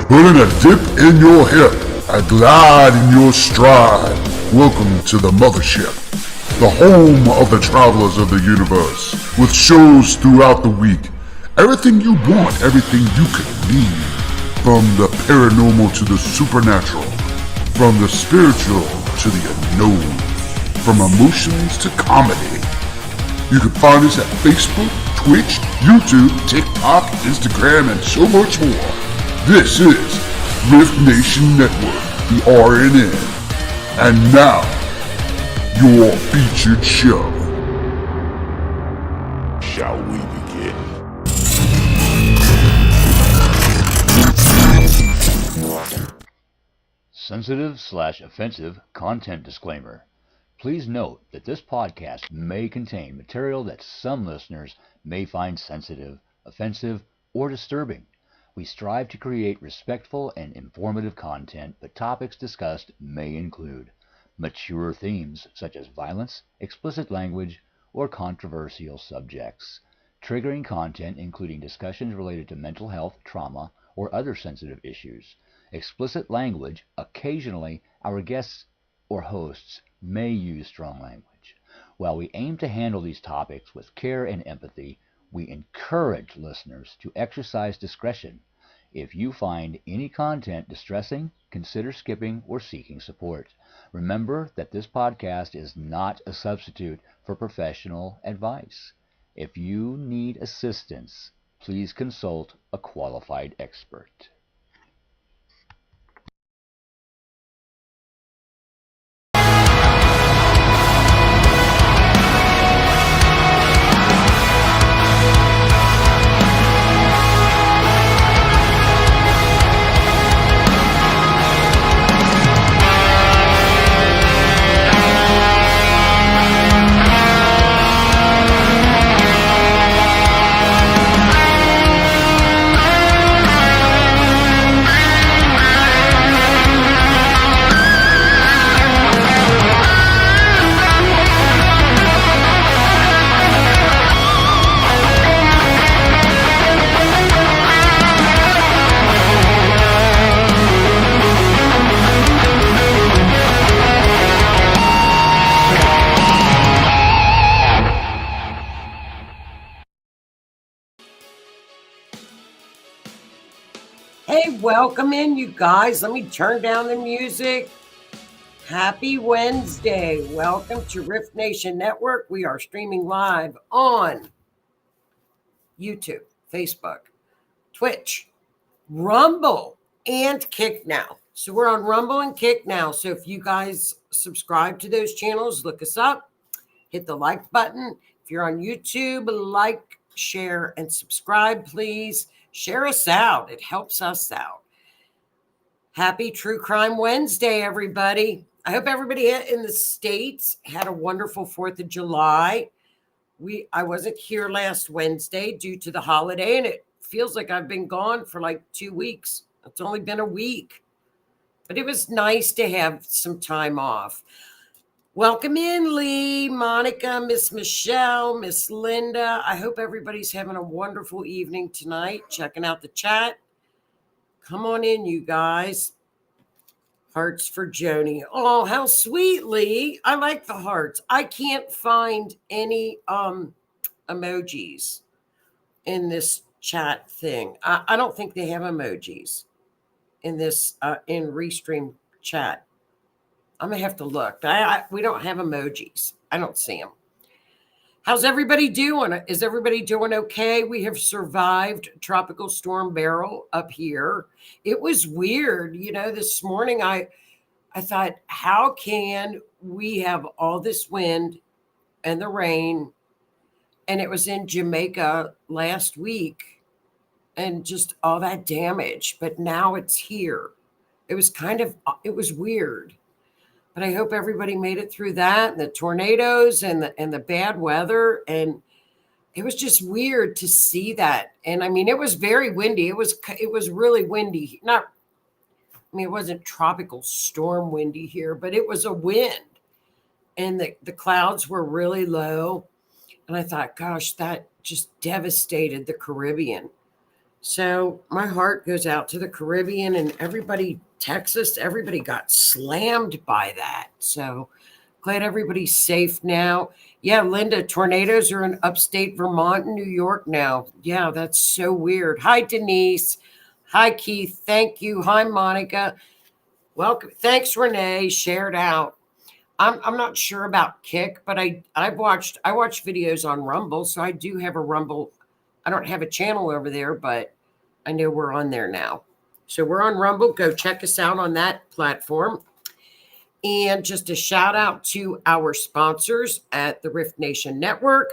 putting a dip in your hip, a glide in your stride. Welcome to the mothership, the home of the travelers of the universe, with shows throughout the week. Everything you want, everything you could need. From the paranormal to the supernatural, from the spiritual to the unknown, from emotions to comedy. You can find us at Facebook, Twitch, YouTube, TikTok, Instagram, and so much more. This is Rift Nation Network, the RNN. And now, your featured show. Shall we begin? Sensitive/offensive content disclaimer. Please note that this podcast may contain material that some listeners may find sensitive, offensive, or disturbing. We strive to create respectful and informative content, but topics discussed may include mature themes such as violence, explicit language, or controversial subjects, triggering content including discussions related to mental health, trauma, or other sensitive issues, explicit language. Occasionally, our guests or hosts may use strong language. While we aim to handle these topics with care and empathy, we encourage listeners to exercise discretion. If you find any content distressing, consider skipping or seeking support. Remember that this podcast is not a substitute for professional advice. If you need assistance, please consult a qualified expert. Welcome in, you guys. Let me turn down the music. Happy Wednesday. Welcome to Rift Nation Network. We are streaming live on YouTube, Facebook, Twitch, Rumble, and Kick Now. So we're on Rumble and Kick Now. So if you guys subscribe to those channels, look us up, hit the like button. If you're on YouTube, like, share, and subscribe, please. Share us out. It helps us out. Happy True Crime Wednesday, everybody. I hope everybody in the States had a wonderful 4th of July. I wasn't here last Wednesday due to the holiday, and it feels like I've been gone for like 2 weeks. It's only been a week. But it was nice to have some time off. Welcome in, Lee, Monica, Miss Michelle, Miss Linda. I hope everybody's having a wonderful evening tonight, checking out the chat. Come on in, you guys. Hearts for Joni. Oh, how sweet, Lee. I like the hearts. I can't find any emojis in this chat thing. I don't think they have emojis in this in Restream chat. I'm going to have to look. We don't have emojis. I don't see them. How's everybody doing? Is everybody doing okay? We have survived Tropical Storm Beryl up here. It was weird. You know, this morning I thought, how can we have all this wind and the rain? And it was in Jamaica last week and just all that damage. But now it's here. It was weird. But I hope everybody made it through that, and the tornadoes and the bad weather. And it was just weird to see that. And I mean, it was very windy. It was really windy. It wasn't tropical storm windy here, but it was a wind. And the clouds were really low. And I thought, gosh, that just devastated the Caribbean. So my heart goes out to the Caribbean and everybody, Texas, everybody got slammed by that. So glad everybody's safe now. Yeah, Linda, tornadoes are in upstate Vermont and New York now. Yeah, that's so weird. Hi, Denise. Hi, Keith. Thank you. Hi, Monica. Welcome. Thanks, Renee. Shared out. I'm not sure about Kick, but I watch videos on Rumble, so I do have a Rumble. I don't have a channel over there, but I know we're on there now. So we're on Rumble. Go check us out on that platform. And just a shout out to our sponsors at the Rift Nation Network,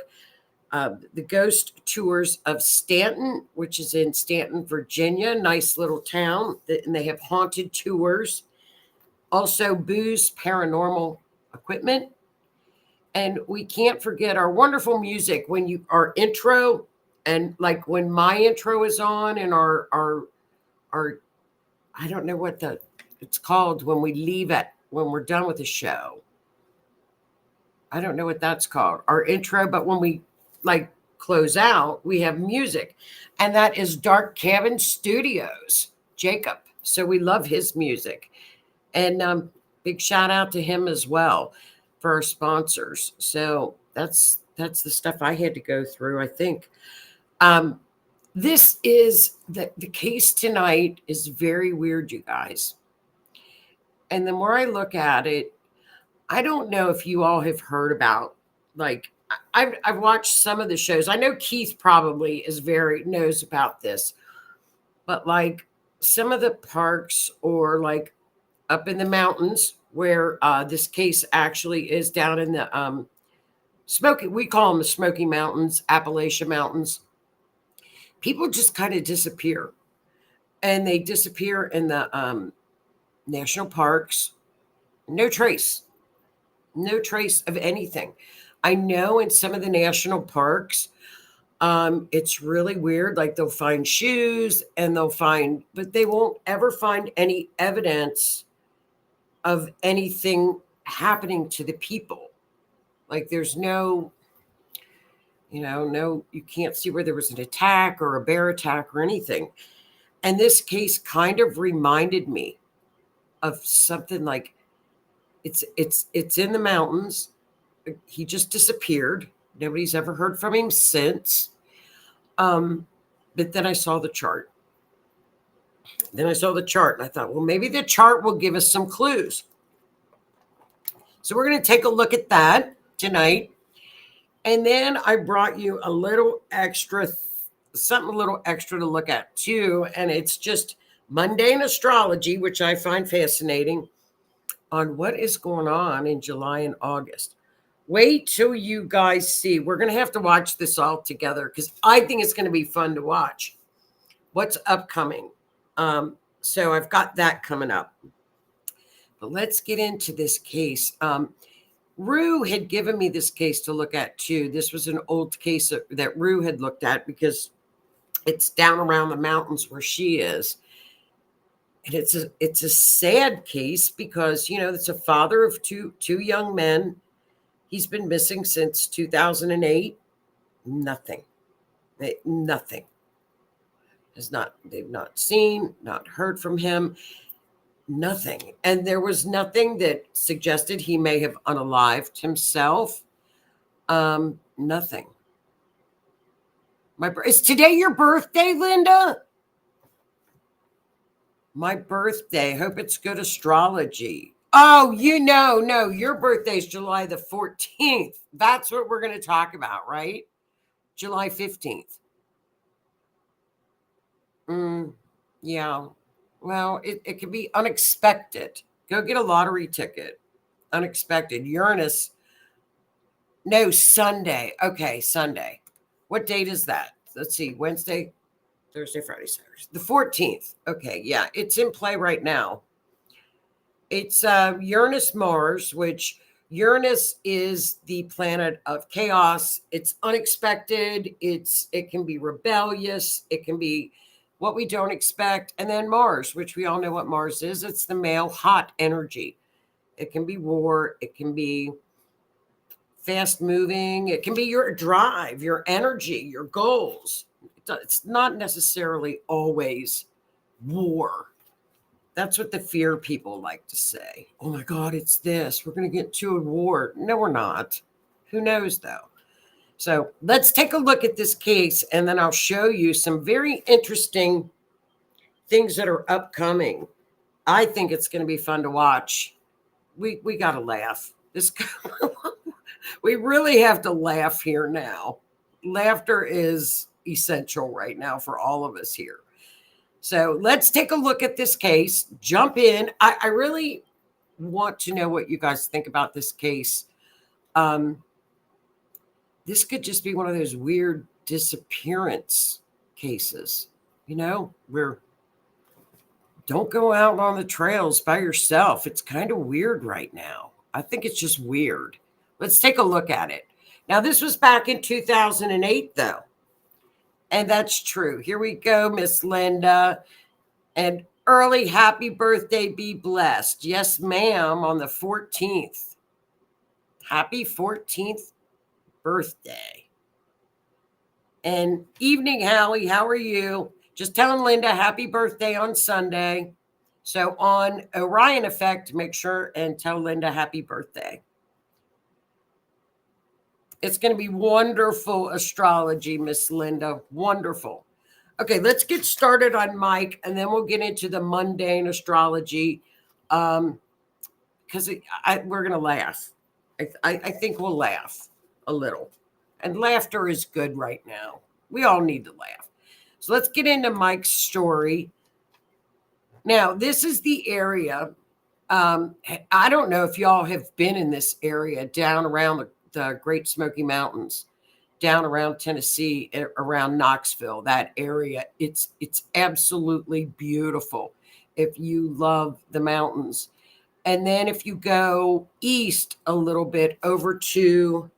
the Ghost Tours of Stanton, which is in Stanton, Virginia, nice little town, and they have haunted tours. Also, Booze Paranormal Equipment. And we can't forget our wonderful music when our intro, and like when my intro is on, and our I don't know what it's called when we leave when we're done with the show. I don't know what that's called. Our intro, but when we like close out, we have music. And that is Dark Cabin Studios, Jacob. So we love his music. And big shout out to him as well for our sponsors. So that's the stuff I had to go through, I think. This is the case tonight is very weird, you guys. And the more I look at it, I don't know if you all have heard about, like, I've watched some of the shows. I know Keith probably knows about this, but like some of the parks or like up in the mountains where this case actually is down in the we call them the Smoky Mountains, Appalachian Mountains. People just kind of disappear, and they disappear in the national parks. No trace of anything. I know in some of the national parks, it's really weird. Like they'll find shoes and but they won't ever find any evidence of anything happening to the people. Like there's no, you can't see where there was an attack or a bear attack or anything. And this case kind of reminded me of something like it's in the mountains. He just disappeared. Nobody's ever heard from him since. But then I saw the chart. And I thought, well, maybe the chart will give us some clues. So we're going to take a look at that tonight. And then I brought you something a little extra to look at too. And it's just mundane astrology, which I find fascinating, on what is going on in July and August. Wait till you guys see. We're going to have to watch this all together because I think it's going to be fun to watch what's upcoming. So I've got that coming up. But let's get into this case. Rue had given me this case to look at too. This was an old case that Rue had looked at because it's down around the mountains where she is. And it's a sad case because, it's a father of two young men. He's been missing since 2008. Nothing. They've not seen, not heard from him. Nothing. And there was nothing that suggested he may have unalived himself. Nothing. Is today your birthday, Linda? My birthday. Hope it's good astrology. Oh, no, your birthday is July the 14th. That's what we're going to talk about, right? July 15th. Yeah. Well, it can be unexpected. Go get a lottery ticket. Unexpected. Uranus. No, Sunday. Okay, Sunday. What date is that? Let's see. Wednesday, Thursday, Friday, Saturday. The 14th. Okay, yeah. It's in play right now. It's Uranus Mars, which Uranus is the planet of chaos. It's unexpected. It can be rebellious. It can be what we don't expect. And then Mars, which we all know what Mars is. It's the male hot energy. It can be war. It can be fast moving. It can be your drive, your energy, your goals. it's not necessarily always war. That's what the fear people like to say. Oh my God, it's this. We're going to get to a war. No, we're not. Who knows, though? So let's take a look at this case, and then I'll show you some very interesting things that are upcoming. I think it's going to be fun to watch. We got to laugh. We really have to laugh here now. Laughter is essential right now for all of us here. So let's take a look at this case. Jump in. I really want to know what you guys think about this case. This could just be one of those weird disappearance cases, where don't go out on the trails by yourself. It's kind of weird right now. I think it's just weird. Let's take a look at it. Now, this was back in 2008, though. And that's true. Here we go, Miss Linda. And early happy birthday, be blessed. Yes, ma'am, on the 14th. Happy 14th birthday. And evening, Hallie, how are you? Just telling Linda happy birthday on Sunday. So on Orion Effect, make sure and tell Linda happy birthday. It's going to be wonderful astrology, Miss Linda. Wonderful. Okay, let's get started on Mike, and then we'll get into the mundane astrology because we're going to laugh. I think we'll laugh a little. And laughter is good right now. We all need to laugh. So let's get into Mike's story. Now, this is the area. I don't know if y'all have been in this area down around the Great Smoky Mountains, down around Tennessee, around Knoxville, that area. It's absolutely beautiful if you love the mountains. And then if you go east a little bit over to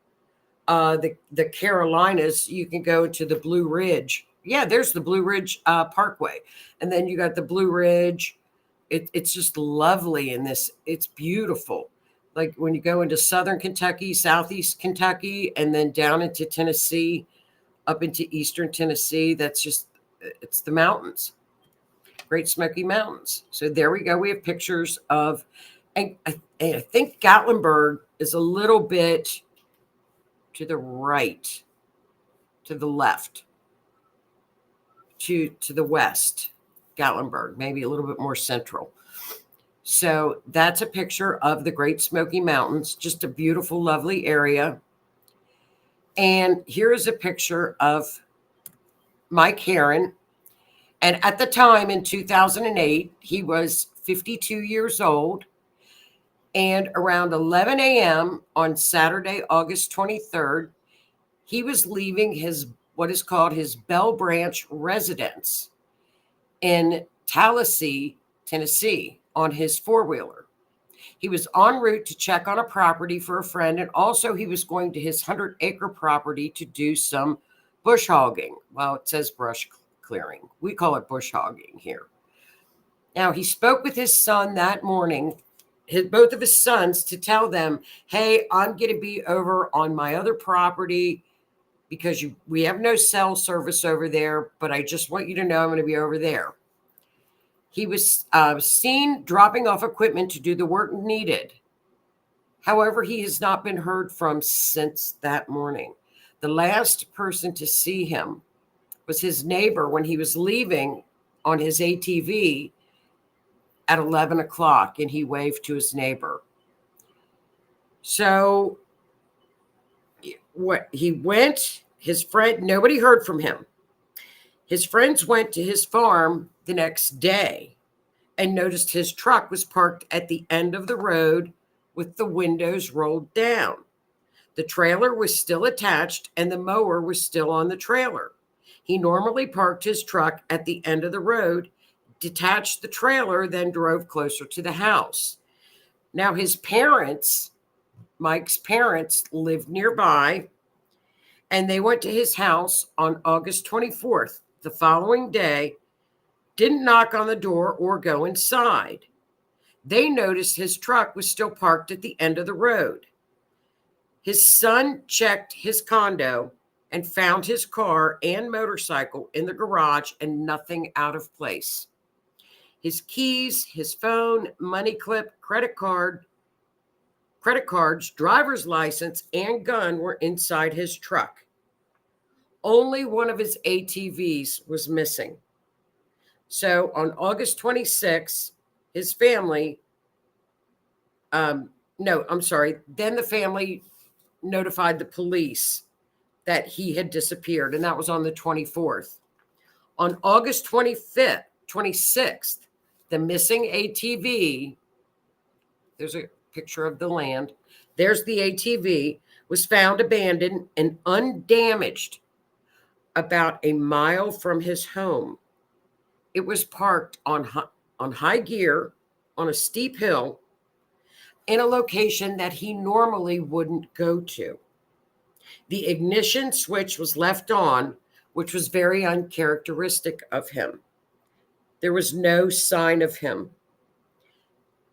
the Carolinas, you can go to the Blue Ridge. Yeah, there's the Blue Ridge Parkway. And then you got the Blue Ridge. It's just lovely in this. It's beautiful. Like when you go into southern Kentucky, southeast Kentucky, and then down into Tennessee, up into eastern Tennessee, it's the mountains, Great Smoky Mountains. So there we go. We have pictures of, and I think Gatlinburg is a little bit to the right, to the left, to the west, Gatlinburg, maybe a little bit more central. So that's a picture of the Great Smoky Mountains, just a beautiful, lovely area. And here is a picture of Mike Hearon. And at the time in 2008, he was 52 years old. And around 11 a.m. on Saturday, August 23rd, he was leaving what is called his Bell Branch residence in Tallahassee, Tennessee, on his four-wheeler. He was en route to check on a property for a friend, and also he was going to his 100-acre property to do some bush hogging. Well, it says brush clearing. We call it bush hogging here. Now, he spoke with his son that morning, both of his sons, to tell them, hey, I'm going to be over on my other property because we have no cell service over there, but I just want you to know I'm going to be over there. He was seen dropping off equipment to do the work needed. However, he has not been heard from since that morning. The last person to see him was his neighbor when he was leaving on his ATV at 11 o'clock, and he waved to his neighbor. So he went, his friend, nobody heard from him. His friends went to his farm the next day and noticed his truck was parked at the end of the road with the windows rolled down. The trailer was still attached and the mower was still on the trailer. He normally parked his truck at the end of the road, detached the trailer, then drove closer to the house. Now, his parents, Mike's parents, lived nearby, and they went to his house on August 24th. The following day, didn't knock on the door or go inside. They noticed his truck was still parked at the end of the road. His son checked his condo and found his car and motorcycle in the garage and nothing out of place. His keys, his phone, money clip, credit cards, driver's license, and gun were inside his truck. Only one of his ATVs was missing. So on August 26th, his family, then the family notified the police that he had disappeared, and that was on the 24th. On August 25th, 26th, the missing ATV, there's a picture of the land, there's the ATV, was found abandoned and undamaged about a mile from his home. It was parked on high gear on a steep hill in a location that he normally wouldn't go to. The ignition switch was left on, which was very uncharacteristic of him. There was no sign of him.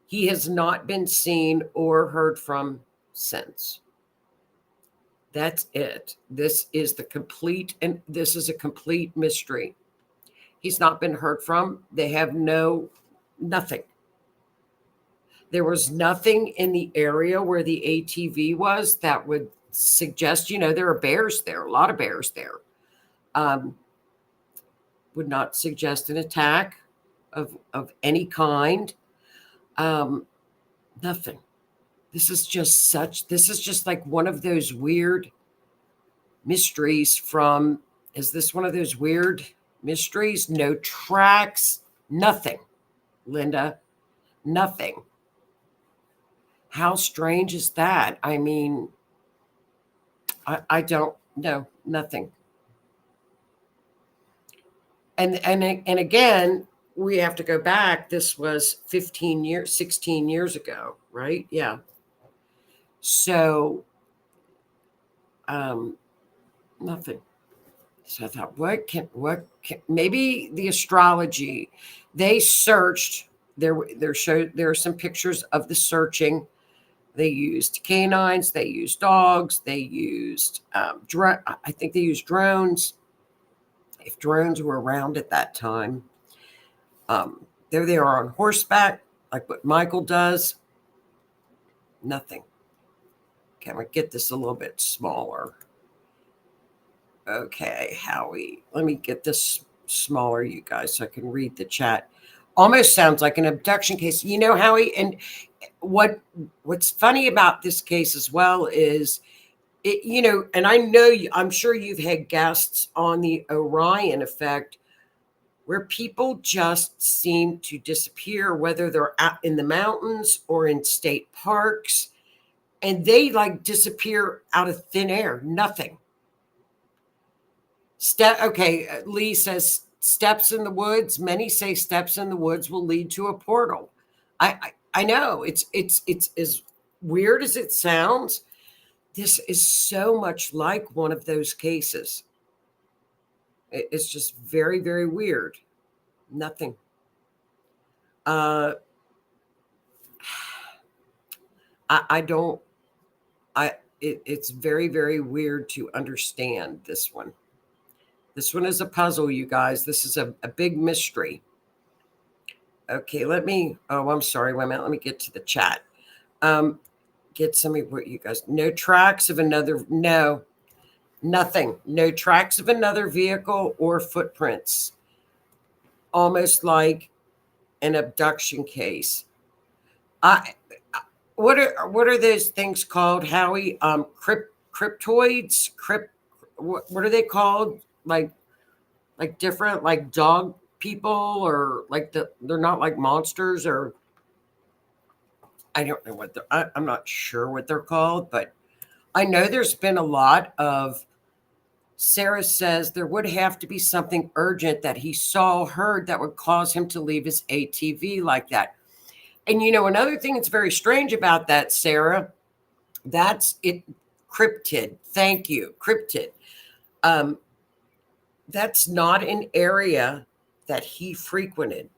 He has not been seen or heard from since. That's it. This is a complete mystery. He's not been heard from. They have nothing. There was nothing in the area where the ATV was that would suggest, there are bears there, a lot of bears there. Would not suggest an attack of any kind. Nothing. This is just like one of those weird mysteries is this one of those weird mysteries? No tracks, nothing, Linda, nothing. How strange is that? I mean, I don't know, nothing. And again, we have to go back. This was 16 years ago, right? Yeah. So, nothing. So I thought, maybe the astrology, they searched, there are some pictures of the searching. They used canines, they used dogs, they used, I think they used drones, if drones were around at that time. There they are on horseback, like what Michael does. Nothing. Can we get this a little bit smaller? Okay, Howie, let me get this smaller, you guys, so I can read the chat. Almost sounds like an abduction case. Howie, and what's funny about this case as well is, and I'm sure you've had guests on the Orion effect where people just seem to disappear, whether they're out in the mountains or in state parks, and they like disappear out of thin air, nothing. Lee says steps in the woods. Many say steps in the woods will lead to a portal. I know it's as weird as it sounds. This is so much like one of those cases. It's just very, very weird. Nothing. It's very, very weird to understand this one. This one is a puzzle, you guys. This is a big mystery. Okay, I'm sorry, wait a minute. Let me get to the chat. Get some of what you guys, no tracks of nothing. No tracks of another vehicle or footprints. Almost like an abduction case. What are those things called, Howie? Cryptoids? What are they called? Like different, like dog people, or like they're not like monsters, or I don't know what I'm not sure what they're called, but I know there's been a lot of. Sarah says there would have to be something urgent that he saw or heard that would cause him to leave his ATV like that. And another thing that's very strange about that, Sarah, that's it. Cryptid. Thank you. Cryptid. That's not an area that he frequented.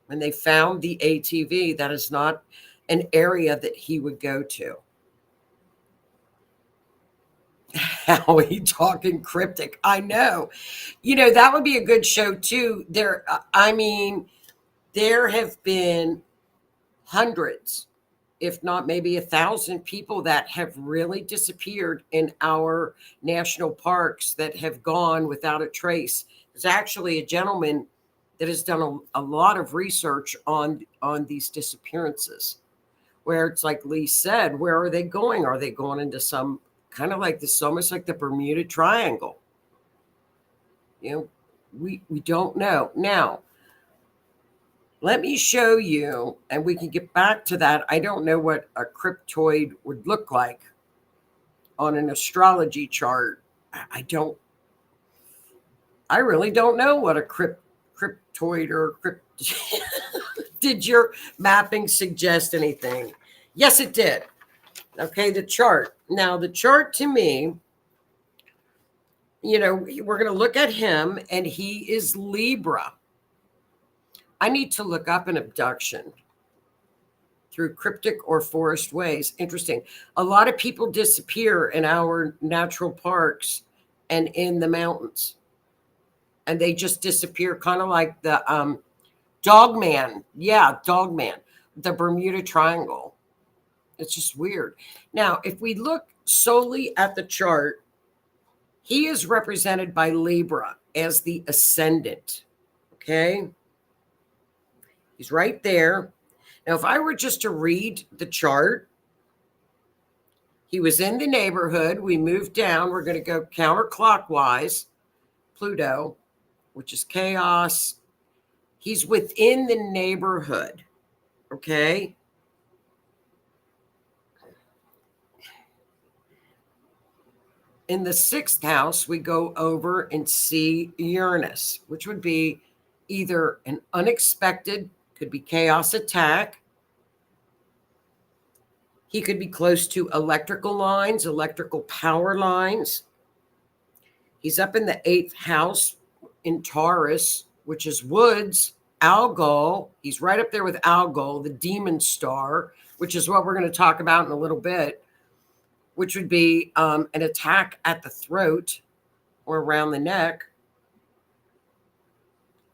When they found the ATV, that is not an area that he would go to. Howie talking cryptic. I know. That would be a good show too. There have been hundreds, if not maybe 1,000 people that have really disappeared in our national parks that have gone without a trace. There's actually a gentleman that has done a lot of research on these disappearances, where it's like Lee said, where are they going? Are they going into some kind of like this, almost like the Bermuda Triangle? We don't know. Now, let me show you, and we can get back to that. I don't know what a cryptoid would look like on an astrology chart. I really don't know what a cryptoid or Did your mapping suggest anything? Yes, it did. Okay, the chart. Now, the chart to me, we're going to look at him, and he is Libra. I need to look up an abduction through cryptic or forest ways. Interesting. A lot of people disappear in our natural parks and in the mountains. And they just disappear, kind of like the Dogman. Yeah, Dogman. The Bermuda Triangle. It's just weird. Now, if we look solely at the chart, he is represented by Libra as the ascendant. Okay? He's right there. Now, if I were just to read the chart, he was in the neighborhood. We moved down. We're going to go counterclockwise. Pluto, which is chaos. He's within the neighborhood. Okay? In the sixth house, we go over and see Uranus, which would be either an unexpected, could be chaos attack. He could be close to electrical lines, electrical power lines. He's up in the eighth house in Taurus, which is woods, Algol. He's right up there with Algol, the demon star, which is what we're going to talk about in a little bit, which would be an attack at the throat or around the neck.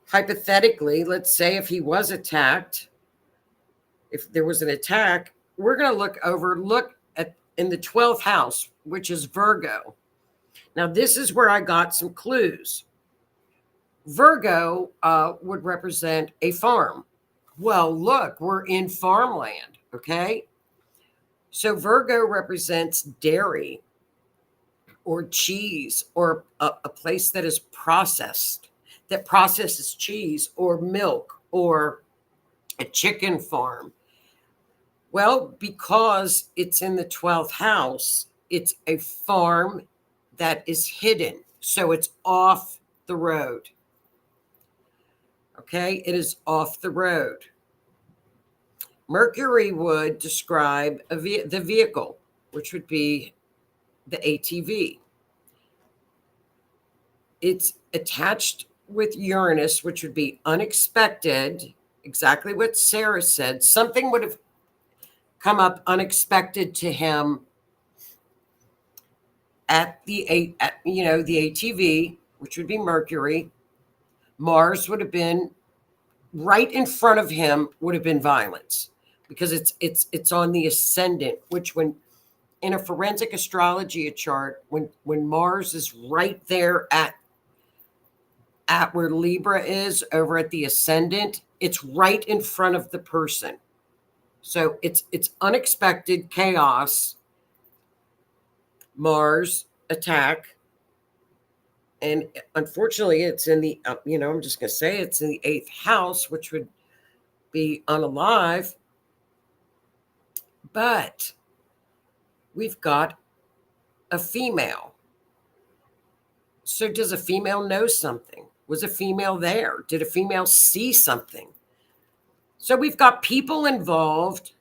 Hypothetically, let's say if he was attacked, if there was an attack, we're going to look at in the 12th house, which is Virgo. Now, this is where I got some clues. Virgo would represent a farm. Well, look, we're in farmland, okay? So Virgo represents dairy or cheese or a place that is processed, that processes cheese or milk or a chicken farm. Well, because it's in the 12th house, it's a farm that is hidden. So it's off the road. Okay, it is off the road. Mercury would describe the vehicle, which would be the ATV. It's attached with Uranus, which would be unexpected. Exactly what Sarah said. Something would have come up unexpected to him at the ATV, which would be Mercury. Mars would have been right in front of him, would have been violence, because it's on the ascendant, which when in a forensic astrology chart, when Mars is right there at where Libra is over at the ascendant, it's right in front of the person. So it's unexpected chaos, Mars attack. And unfortunately, it's in the, I'm just going to say it's in the 8th house, which would be unalive. But we've got a female. So does a female know something? Was a female there? Did a female see something? So we've got people involved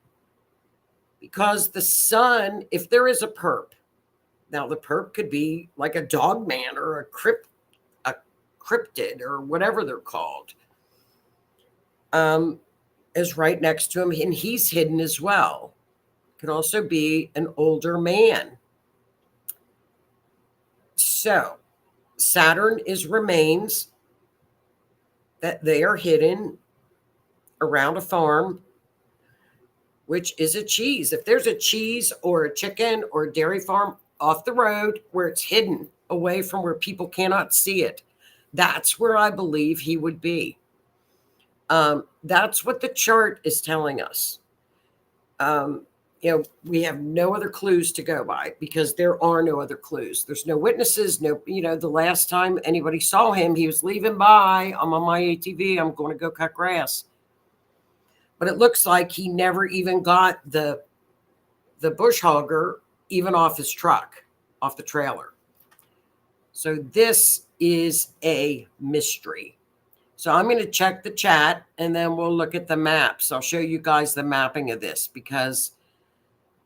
because the sun, if there is a perp, now the perp could be like a dog man or a cryptid or whatever they're called, is right next to him, and he's hidden as well. Could also be an older man. So Saturn is remains that they are hidden around a farm, which is a cheese. If there's a cheese or a chicken or a dairy farm off the road where it's hidden away from where people cannot see it, that's where I believe he would be. That's what the chart is telling us. We have no other clues to go by because there are no other clues. There's no witnesses. No, the last time anybody saw him, he was leaving by. I'm on my ATV. I'm going to go cut grass. But it looks like he never even got the bush hogger even off his truck, off the trailer. So this is a mystery. So I'm going to check the chat and then we'll look at the maps. I'll show you guys the mapping of this because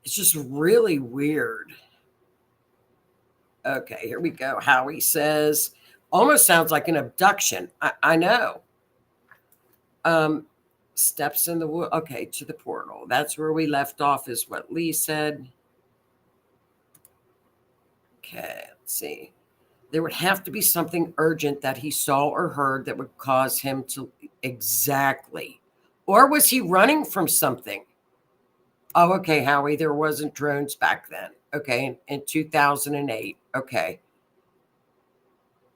it's just really weird. Okay, here we go. Howie says, almost sounds like an abduction. I know. Steps in the wood. Okay, to the portal. That's where we left off is what Lee said. Okay, let's see. There would have to be something urgent that he saw or heard that would cause him to exactly. Or was he running from something? Oh, okay, Howie, there wasn't drones back then. Okay, in 2008. Okay.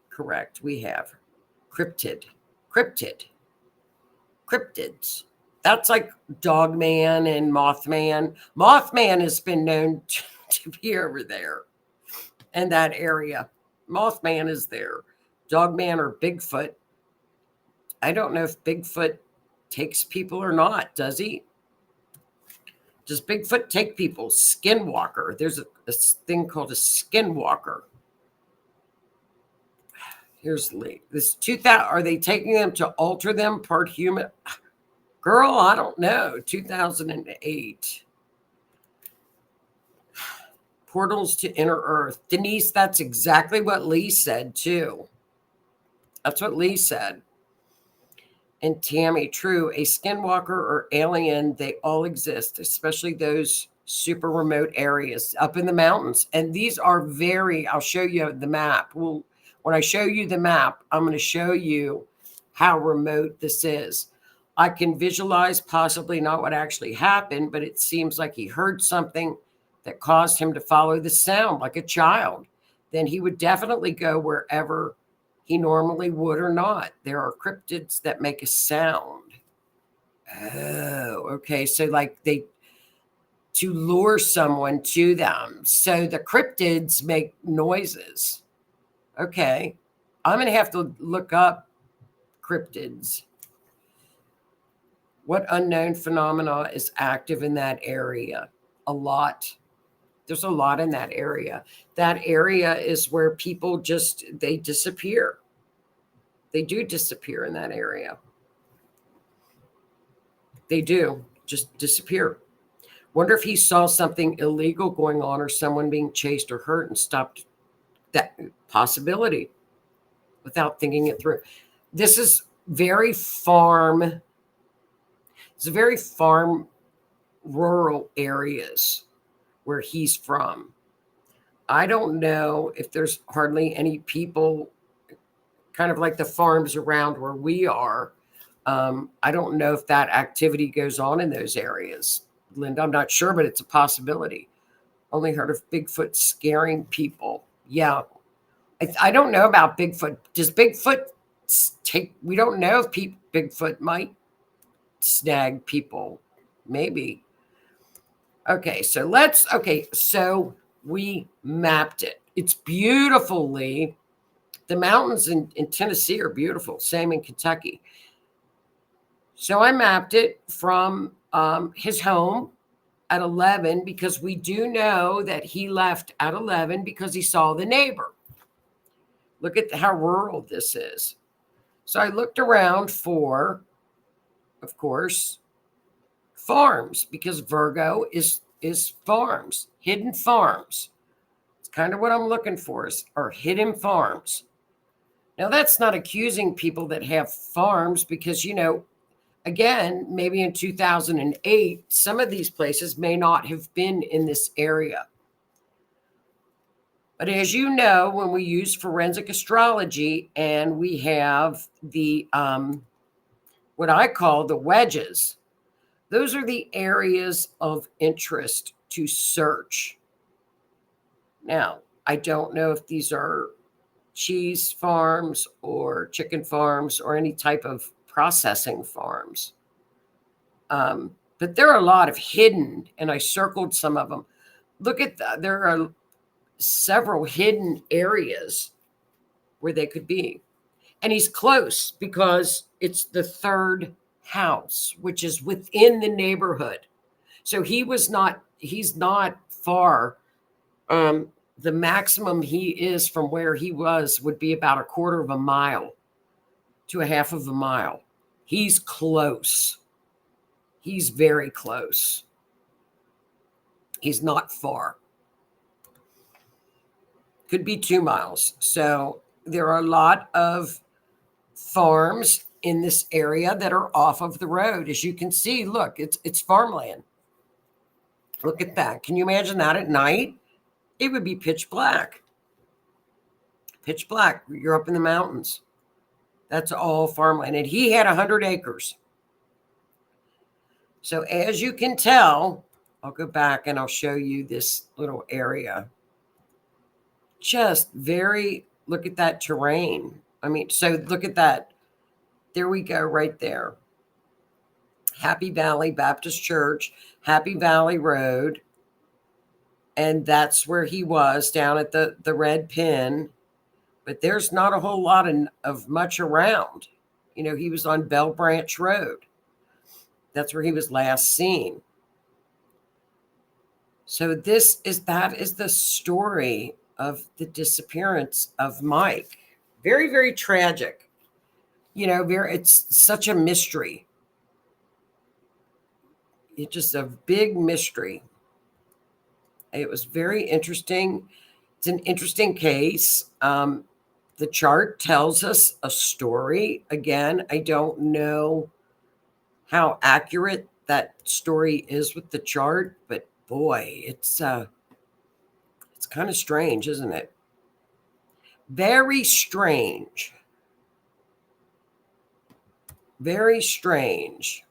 Correct. We have cryptids. That's like Dogman and Mothman. Mothman has been known to be over there in that area. Mothman is there. Dogman or Bigfoot. I don't know if Bigfoot takes people or not. Does he? Does Bigfoot take people? Skinwalker. There's a thing called a skinwalker. Here's Lee. This 2000. Are they taking them to alter them part human? Girl, I don't know. 2008. Portals to inner earth. Denise, that's exactly what Lee said too. That's what Lee said. And Tammy, true, a skinwalker or alien, they all exist, especially those super remote areas up in the mountains. And these are I'll show you the map. When I show you the map, I'm going to show you how remote this is. I can visualize possibly not what actually happened, but it seems like he heard something that caused him to follow the sound like a child. Then he would definitely go wherever he normally would or not. There are cryptids that make a sound. Oh, okay. So like to lure someone to them. So the cryptids make noises. Okay. I'm going to have to look up cryptids. What unknown phenomena is active in that area? A lot. There's a lot in that area. That area is where people they disappear. They do disappear in that area. They do just disappear. Wonder if he saw something illegal going on or someone being chased or hurt and stopped that possibility without thinking it through. This is very farm. It's a very farm, rural areas where he's from. I don't know if there's hardly any people, kind of like the farms around where we are. I don't know if that activity goes on in those areas. Linda, I'm not sure, but it's a possibility. Only heard of Bigfoot scaring people. Yeah. I don't know about Bigfoot. Does Bigfoot we don't know if Bigfoot might snag people. Maybe. Okay, so we mapped it. It's beautiful, Lee. The mountains in Tennessee are beautiful. Same in Kentucky. So I mapped it from his home at 11 because we do know that he left at 11 because he saw the neighbor. Look at how rural this is. So I looked around for, of course, farms because Virgo is farms, hidden farms. It's kind of what I'm looking for are hidden farms. Now, that's not accusing people that have farms because, again, maybe in 2008, some of these places may not have been in this area. But as you know, when we use forensic astrology and we have the what I call the wedges, those are the areas of interest to search. Now, I don't know if these are cheese farms or chicken farms or any type of processing farms. But there are a lot of hidden, and I circled some of them. Look at that. There are several hidden areas where they could be. And he's close because it's the third house, which is within the neighborhood. So he's not far. The maximum he is from where he was would be about a quarter of a mile to a half of a mile. He's close. He's very close. He's not far. Could be 2 miles. So there are a lot of farms in this area that are off of the road. As you can see, look, it's farmland. Look at that. Can you imagine that at night? It would be pitch black. Pitch black. You're up in the mountains. That's all farmland. And he had 100 acres. So as you can tell, I'll go back and I'll show you this little area. Just very, look at that terrain. I mean, so look at that. There we go, right there. Happy Valley Baptist Church, Happy Valley Road. And that's where he was, down at the red pin. But there's not a whole lot of much around. You know, he was on Bell Branch Road. That's where he was last seen. So that is the story of the disappearance of Mike. Very, very tragic. You know, it's such a mystery. It's just a big mystery. It was very interesting. It's an interesting case. The chart tells us a story. Again, I don't know how accurate that story is with the chart, but boy, it's kind of strange, isn't it? Very strange. Very strange.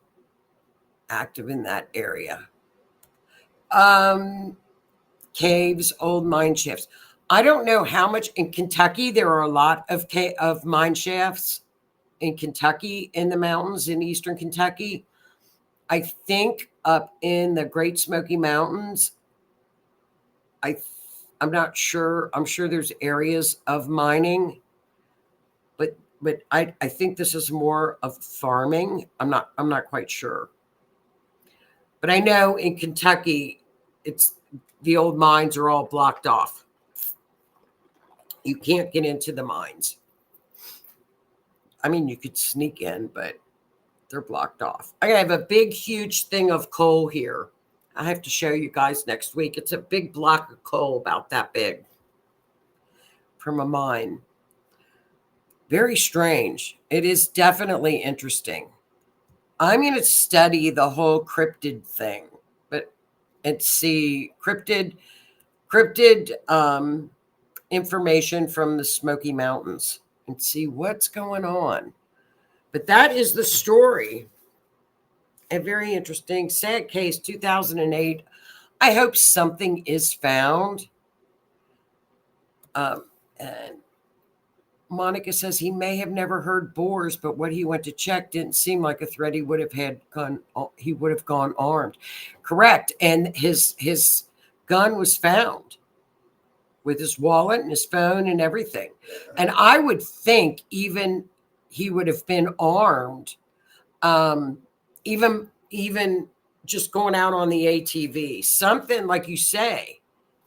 Active in that area. Caves, old mine shafts. I don't know how much in Kentucky. There are a lot of mine shafts in Kentucky, in the mountains in eastern Kentucky. I think up in the Great Smoky Mountains, I'm not sure. I'm sure there's areas of mining, but I think this is more of farming. I'm not quite sure. But I know in Kentucky, the old mines are all blocked off. You can't get into the mines. I mean, you could sneak in, but they're blocked off. I have a big, huge thing of coal here. I have to show you guys next week. It's a big block of coal, about that big, from a mine. Very strange. It is definitely interesting. I'm going to study the whole cryptid thing, and see cryptid information from the Smoky Mountains and see what's going on. But that is the story. A very interesting, sad case, 2008. I hope something is found. And Monica says he may have never heard boars, but what he went to check didn't seem like a threat. He would have gone armed. Correct. And his gun was found with his wallet and his phone and everything. And I would think even he would have been armed, even just going out on the ATV, something like you say,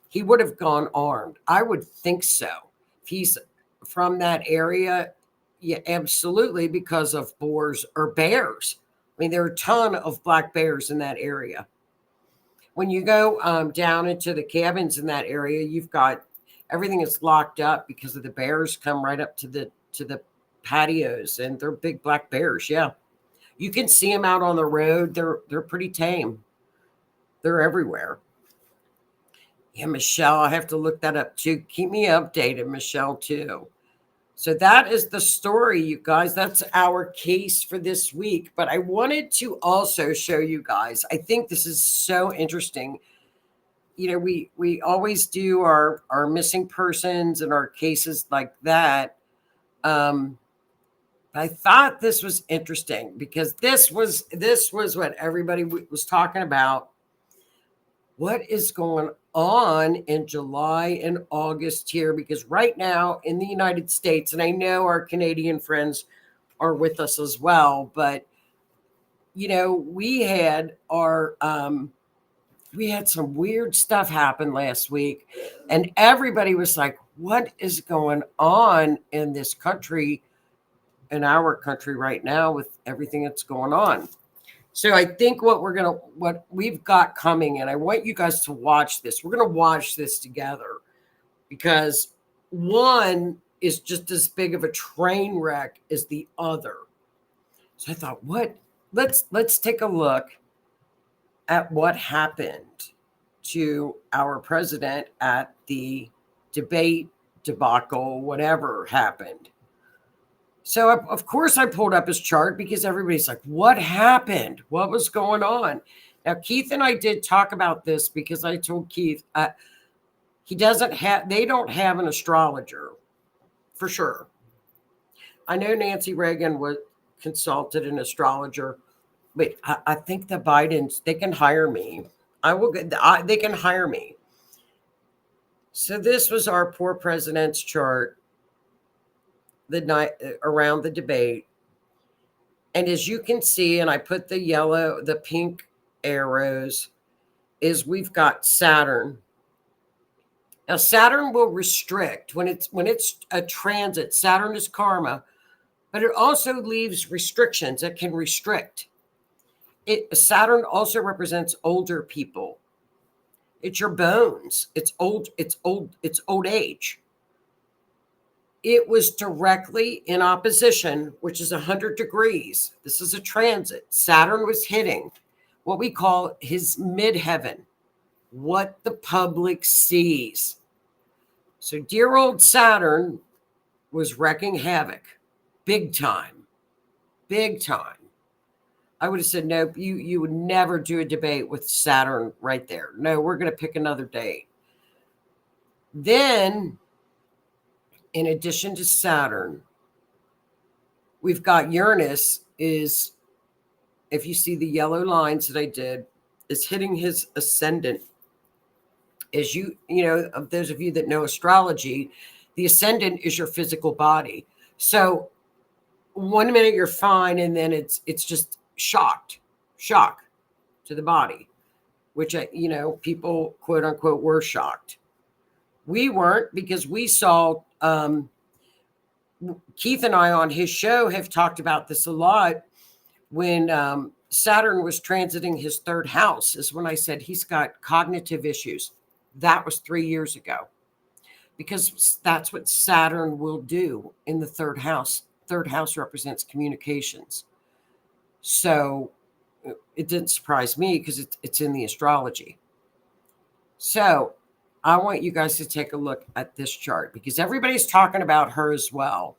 he would have gone armed. I would think so. If he's from that area, yeah, absolutely, because of boars or bears. I mean, there are a ton of black bears in that area. When you go down into the cabins in that area, you've got everything is locked up because of the bears come right up to the patios, and they're big black bears. Yeah, you can see them out on the road. They're pretty tame. They're everywhere. Yeah, Michelle, I have to look that up too. Keep me updated, Michelle, too. So that is the story, you guys. That's our case for this week. But I wanted to also show you guys, I think this is so interesting. You know, we always do our missing persons and our cases like that. I thought this was interesting because this was what everybody was talking about. What is going on in July and August here? Because right now in the United States, and I know our Canadian friends are with us as well, but you know, we had some weird stuff happen last week, and everybody was like, what is going on in this country, in our country right now, with everything that's going on? So I think what we've got coming, and I want you guys to watch this. We're gonna watch this together because one is just as big of a train wreck as the other. So I thought, what? Let's take a look at what happened to our president at the debate debacle, whatever happened. So, of course, I pulled up his chart because everybody's like, what happened? What was going on? Now, Keith and I did talk about this because I told Keith they don't have an astrologer for sure. I know Nancy Reagan consulted an astrologer, but I think the Bidens, they can hire me. They can hire me. So this was our poor president's chart the night around the debate. And as you can see, and I put the pink arrows, is we've got Saturn. Now Saturn will restrict when it's a transit. Saturn is karma, but it also leaves restrictions. It can restrict. Saturn also represents older people. It's your bones. It's old age. It was directly in opposition, which is 100 degrees. This is a transit. Saturn was hitting what we call his midheaven, what the public sees. So dear old Saturn was wreaking havoc, big time, big time. I would have said, no, you would never do a debate with Saturn right there. No, we're going to pick another date. Then, in addition to Saturn, we've got Uranus is, if you see the yellow lines that I did, is hitting his ascendant. As you know, of those of you that know astrology, the ascendant is your physical body. So one minute you're fine, and then it's just shock to the body, which people quote unquote were shocked. We weren't, because we saw Keith and I on his show have talked about this a lot. When Saturn was transiting his third house is when I said he's got cognitive issues. That was 3 years ago, because that's what Saturn will do in the third house. Third house represents communications. So it didn't surprise me because it's in the astrology. So I want you guys to take a look at this chart because everybody's talking about her as well.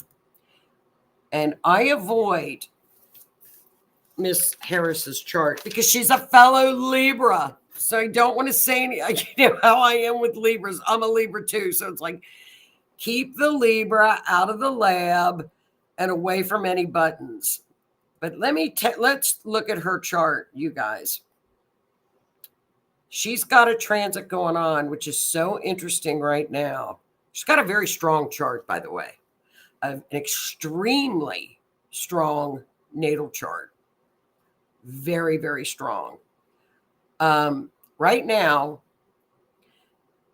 And I avoid Miss Harris's chart because she's a fellow Libra. So I don't want to say any, you know how I am with Libras. I'm a Libra too. So it's like, keep the Libra out of the lab and away from any buttons. But let's look at her chart, you guys. She's got a transit going on, which is so interesting right now. She's got a very strong chart, by the way, an extremely strong natal chart. Very, very strong. Right now,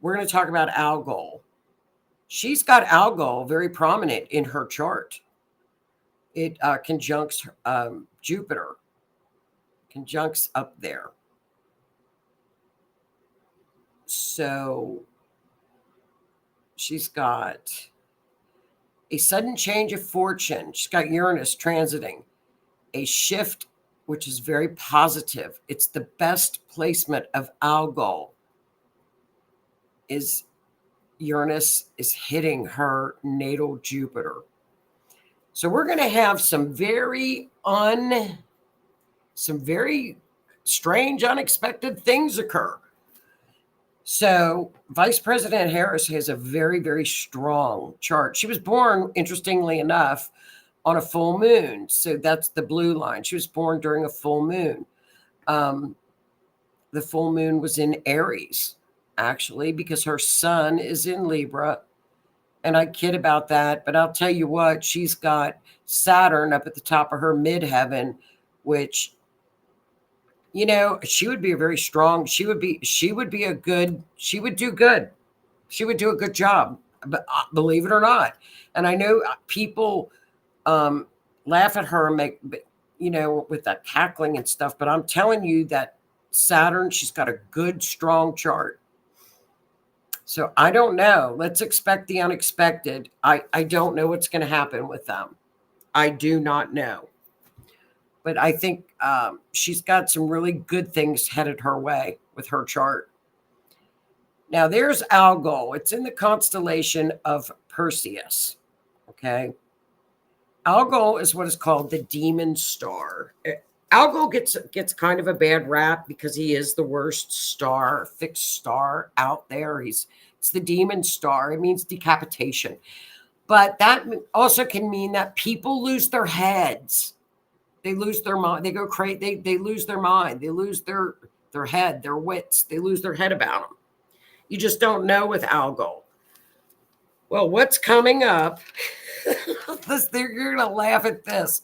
we're going to talk about Algol. She's got Algol very prominent in her chart. It conjuncts Jupiter, conjuncts up there. So she's got a sudden change of fortune. She's got Uranus transiting, a shift, which is very positive. It's the best placement of Algol. is Uranus is hitting her natal Jupiter. So we're going to have some very strange, unexpected things occur. So Vice President Harris has a very, very strong chart. She was born, interestingly enough, on a full moon. So that's the blue line. She was born during a full moon. The full moon was in Aries, actually, because her sun is in Libra. And I kid about that, but I'll tell you what, she's got Saturn up at the top of her midheaven, which, you know, she would be a very strong, she would do good. She would do a good job, believe it or not. And I know people laugh at her and make, you know, with that cackling and stuff, but I'm telling you that Saturn, she's got a good, strong chart. So I don't know. Let's expect the unexpected. I don't know what's going to happen with them. I do not know. But I think she's got some really good things headed her way with her chart. Now there's Algol. It's in the constellation of Perseus. Okay. Algol is what is called the demon star. Algol gets kind of a bad rap because he is the worst star, fixed star out there. It's the demon star. It means decapitation. But that also can mean that people lose their heads. They lose their mind. They go crazy. They lose their mind. They lose their head, their wits. They lose their head about them. You just don't know with Algol. Well, what's coming up? You're going to laugh at this.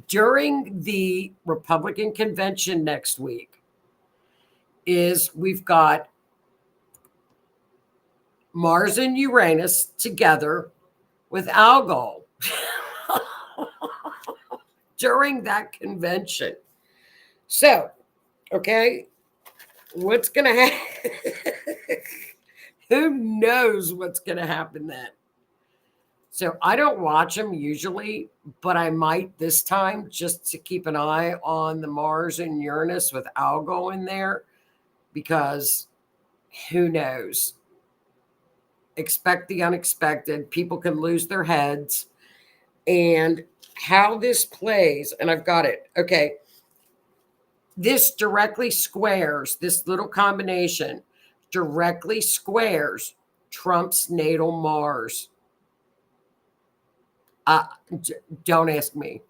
During the Republican convention next week we've got Mars and Uranus together with Algol during that convention. So, okay, what's going to happen? Who knows what's going to happen then? So I don't watch them usually, but I might this time just to keep an eye on the Mars and Uranus with Algol in there, because who knows? Expect the unexpected. People can lose their heads. And how this plays, and I've got it. Okay. This directly squares, this little combination directly squares Trump's natal Mars. Don't ask me.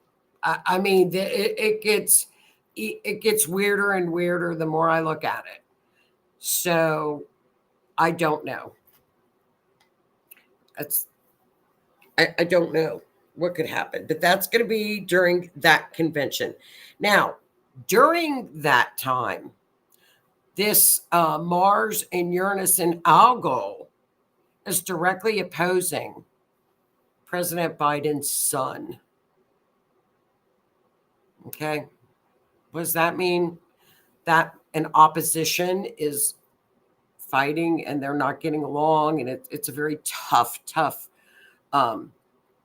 I mean, it gets weirder and weirder the more I look at it. So I don't know. I don't know what could happen, but that's going to be during that convention. Now, during that time, this Mars and Uranus and Algol is directly opposing President Biden's son. Okay. What does that mean? That an opposition is fighting and they're not getting along, and it's a very tough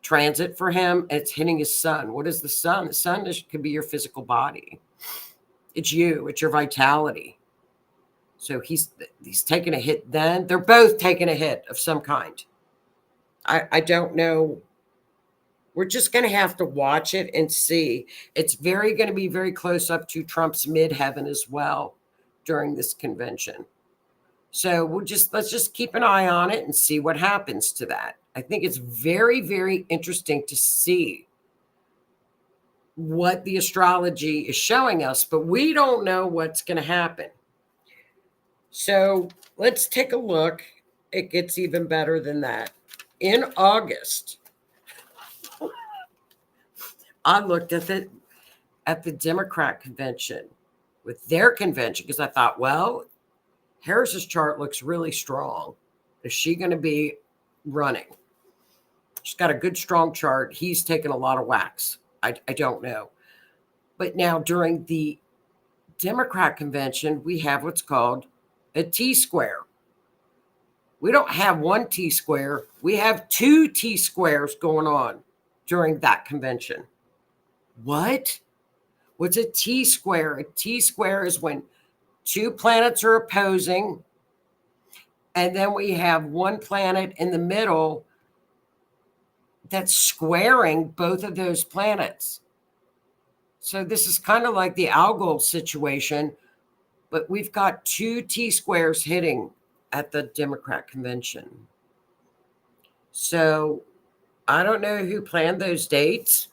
transit for him. And it's hitting his son. What is the sun? The sun could be your physical body. It's you. It's your vitality. So he's taking a hit then. They're both taking a hit of some kind. I don't know. We're just going to have to watch it and see. It's going to be very close up to Trump's midheaven as well during this convention. So let's just keep an eye on it and see what happens to that. I think it's very, very interesting to see what the astrology is showing us, but we don't know what's going to happen. So let's take a look. It gets even better than that. In August, I looked at the Democrat convention with their convention because I thought, well, Harris's chart looks really strong. Is she going to be running? She's got a good, strong chart. He's taken a lot of whacks. I don't know. But now during the Democrat convention, we have what's called a T-square. We don't have one T-square. We have two T-squares going on during that convention. What? What's a T-square? A T-square is when two planets are opposing And then we have one planet in the middle that's squaring both of those planets. So this is kind of like the algal situation, but we've got two T-squares hitting at the Democrat convention. So I don't know who planned those dates,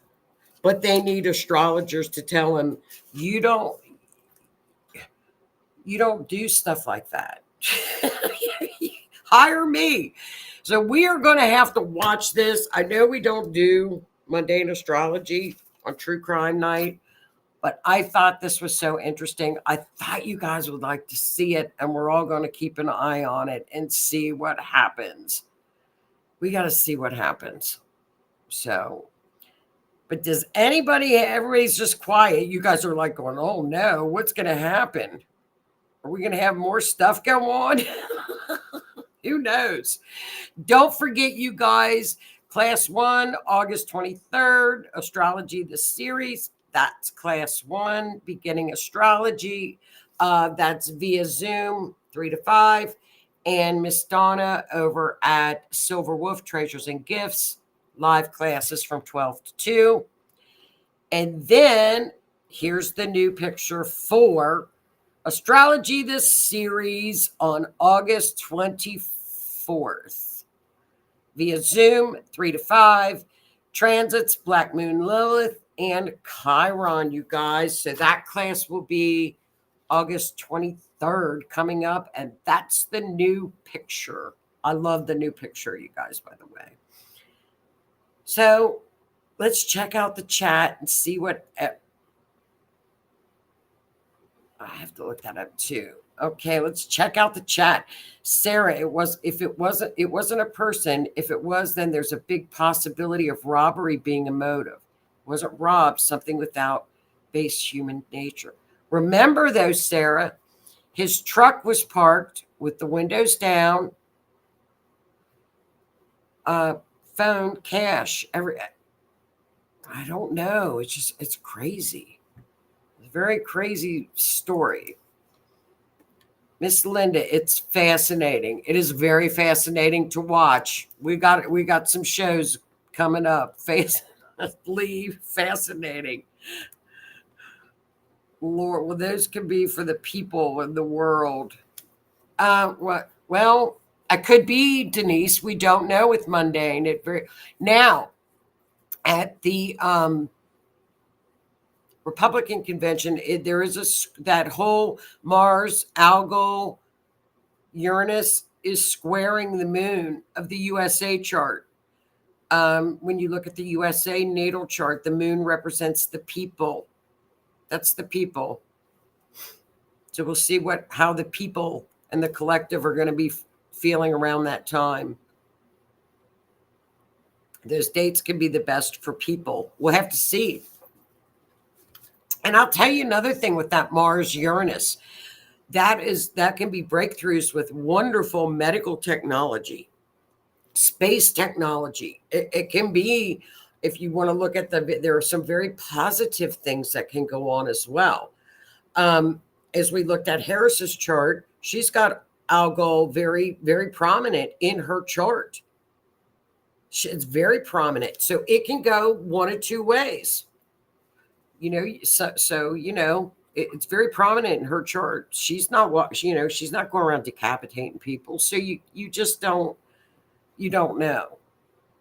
but they need astrologers to tell them you don't do stuff like that. Hire me. So we are going to have to watch this. I know we don't do mundane astrology on True Crime Night, but I thought this was so interesting. I thought you guys would like to see it, and we're all going to keep an eye on it and see what happens. We got to see what happens. So, but does anybody, everybody's just quiet. You guys are like going, oh no, what's going to happen? Are we going to have more stuff go on? Who knows? Don't forget, you guys, Class 1, August 23rd, Astrology, the series. That's Class 1, beginning astrology. That's via Zoom, 3 to 5. And Miss Donna over at Silver Wolf Treasures and Gifts, live classes from 12 to 2. And then here's the new picture for Astrology, this series on August 24th. Via Zoom, 3 to 5. Transits, Black Moon Lilith, and Chiron, you guys. So that class will be August 23rd coming up. And that's the new picture. I love the new picture, you guys, by the way. So let's check out the chat and see what... I have to look that up too. Okay, let's check out the chat. Sarah, it wasn't a person. If it was, then there's a big possibility of robbery being a motive. Wasn't robbed, something without base human nature. Remember though, Sarah, his truck was parked with the windows down, phone, cash, I don't know. It's crazy. Very crazy story. Miss Linda, it's fascinating. It is very fascinating to watch. We got some shows coming up. Fascinating. Lord, well, those can be for the people in the world. What? Well, I could be Denise. We don't know with mundane. Now at the Republican convention, there is that whole Mars, algal, Uranus is squaring the moon of the USA chart. When you look at the USA natal chart, the moon represents the people. That's the people. So we'll see how the people and the collective are going to be feeling around that time. Those dates can be the best for people. We'll have to see. And I'll tell you another thing with that Mars Uranus, that can be breakthroughs with wonderful medical technology, space technology. It can be, if you want to look at there are some very positive things that can go on as well. As we looked at Harris's chart, she's got algal very, very prominent in her chart. It's very prominent. So it can go one of two ways. It's very prominent in her chart. She's not she's not going around decapitating people. So you just don't know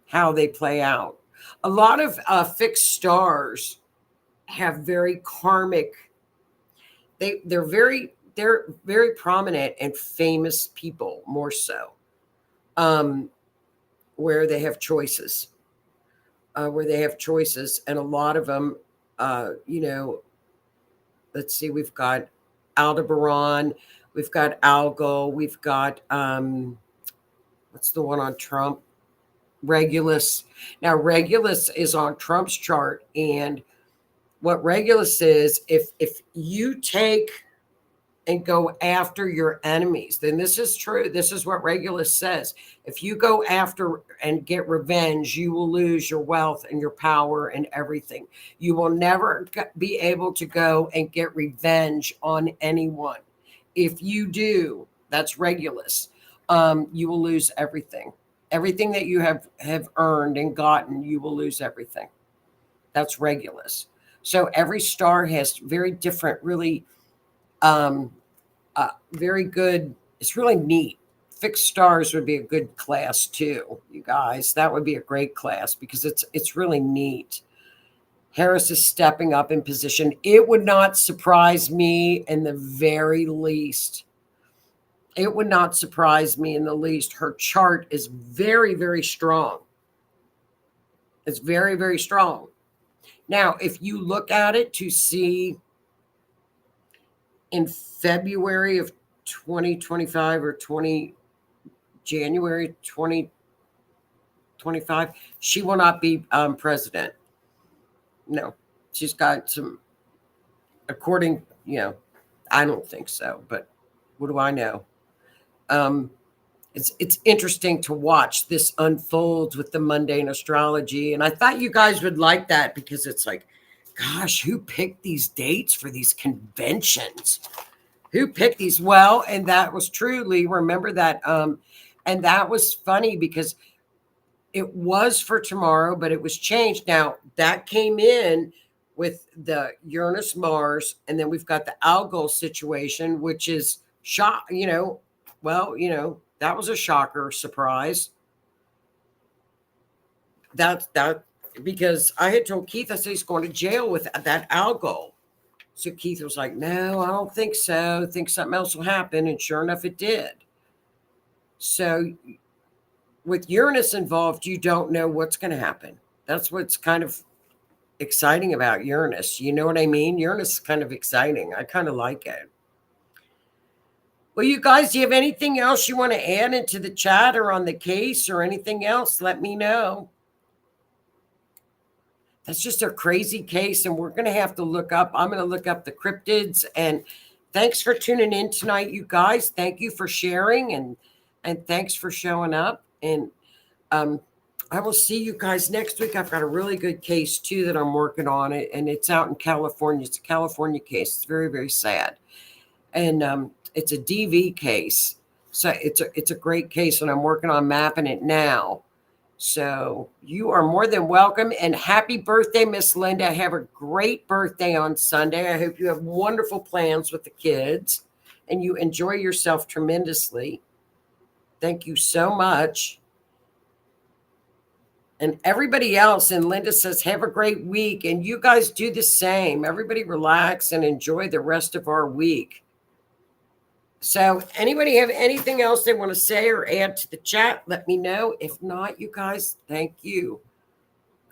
how they play out. A lot of fixed stars have very karmic. They're very prominent and famous people, more so, where they have choices, and a lot of them. Let's see, we've got Aldebaran, we've got algal, we've got what's the one on Trump? Regulus. Now Regulus is on Trump's chart, and what Regulus is, if you take and go after your enemies, then this is true. This is what Regulus says. If you go after and get revenge, you will lose your wealth and your power and everything. You will never be able to go and get revenge on anyone. If you do, that's Regulus. you will lose everything. Everything that you have earned and gotten, you will lose everything. That's Regulus. So every star has very different, really um, very good. It's really neat. Fixed stars would be a good class too, you guys. That would be a great class because it's really neat. Harris is stepping up in position. It would not surprise me in the very least. It would not surprise me in the least. Her chart is very, very strong. It's very, very strong. Now, if you look at it to see in February of 2025 or January 2025, she will not be president. No, she's got some, according, I don't think so, but what do I know? It's interesting to watch this unfold with the mundane astrology. And I thought you guys would like that because it's like, gosh, who picked these dates for these conventions? Who picked these? Well, and that was truly, remember that. And that was funny because it was for tomorrow, but it was changed. Now that came in with the Uranus Mars, and then we've got the Algol situation, which is shock, that was a shocker, surprise. That because I had told Keith, I said he's going to jail with that Algol. So Keith was like, no, I don't think so. I think something else will happen. And sure enough, it did. So with Uranus involved, you don't know what's going to happen. That's what's kind of exciting about Uranus. You know what I mean? Uranus is kind of exciting. I kind of like it. Well, you guys, do you have anything else you want to add into the chat or on the case or anything else? Let me know. That's just a crazy case, and we're going to have to look up. I'm going to look up the cryptids. And thanks for tuning in tonight, you guys. Thank you for sharing, and thanks for showing up. And I will see you guys next week. I've got a really good case too that I'm working on it, and it's out in California. It's a California case. It's very, very sad, and it's a DV case. So it's a great case, and I'm working on mapping it now. So you are more than welcome, and happy birthday, Miss Linda. Have a great birthday on Sunday. I hope you have wonderful plans with the kids and you enjoy yourself tremendously. Thank you so much. And everybody else, and Linda says, have a great week. And you guys do the same. Everybody relax and enjoy the rest of our week. So anybody have anything else they want to say or add to the chat? Let me know. If not, you guys, thank you.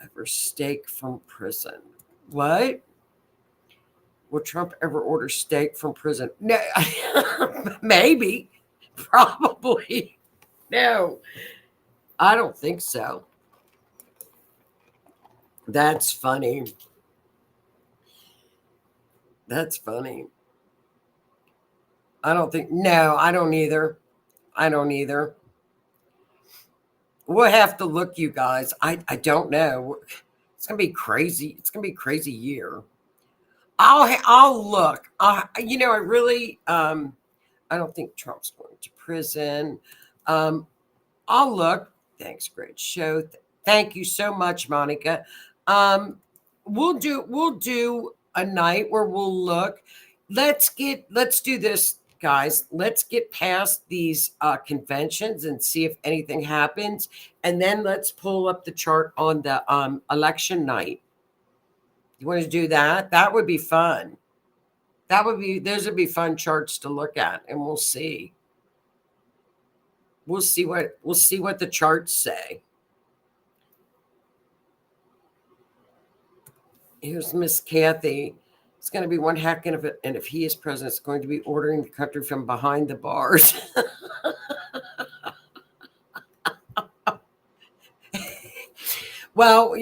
Ever steak from prison? What? Will Trump ever order steak from prison? No, maybe, probably. No, I don't think so. That's funny. That's funny. I don't think, no, I don't either. I don't either. We'll have to look, you guys. I don't know. It's going to be crazy. It's going to be a crazy year. I'll look. I really, I don't think Trump's going to prison. I'll look. Thanks. Great show. Thank you so much, Monica. We'll do a night where we'll look. Let's do this, guys. Let's get past these conventions and see if anything happens, and then let's pull up the chart on the election night. You want to do that? That would be fun. Those would be fun charts to look at, and we'll see. We'll see what the charts say. Here's Miss Kathy. It's going to be one heck of it. And if he is president, it's going to be ordering the country from behind the bars. Well,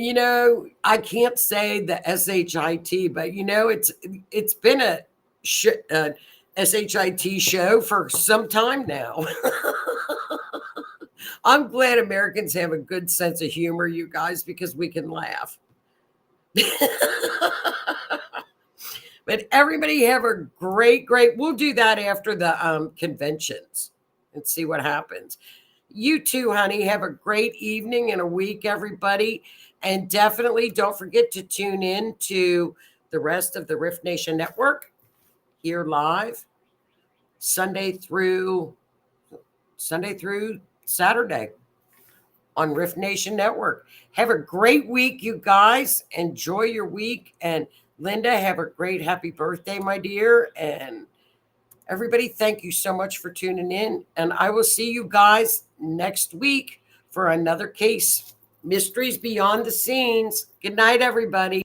I can't say the SHIT, but it's been a SHIT show for some time now. I'm glad Americans have a good sense of humor, you guys, because we can laugh. But everybody have a great, we'll do that after the conventions. and see what happens. You too, honey. Have a great evening and a week, everybody. And definitely don't forget to tune in to the rest of the Rift Nation Network here live Sunday through Saturday on Rift Nation Network. Have a great week, you guys. Enjoy your week. And Linda, have a great happy birthday, my dear. And everybody, thank you so much for tuning in. And I will see you guys next week for another case. Mysteries Beyond the Scenes. Good night, everybody.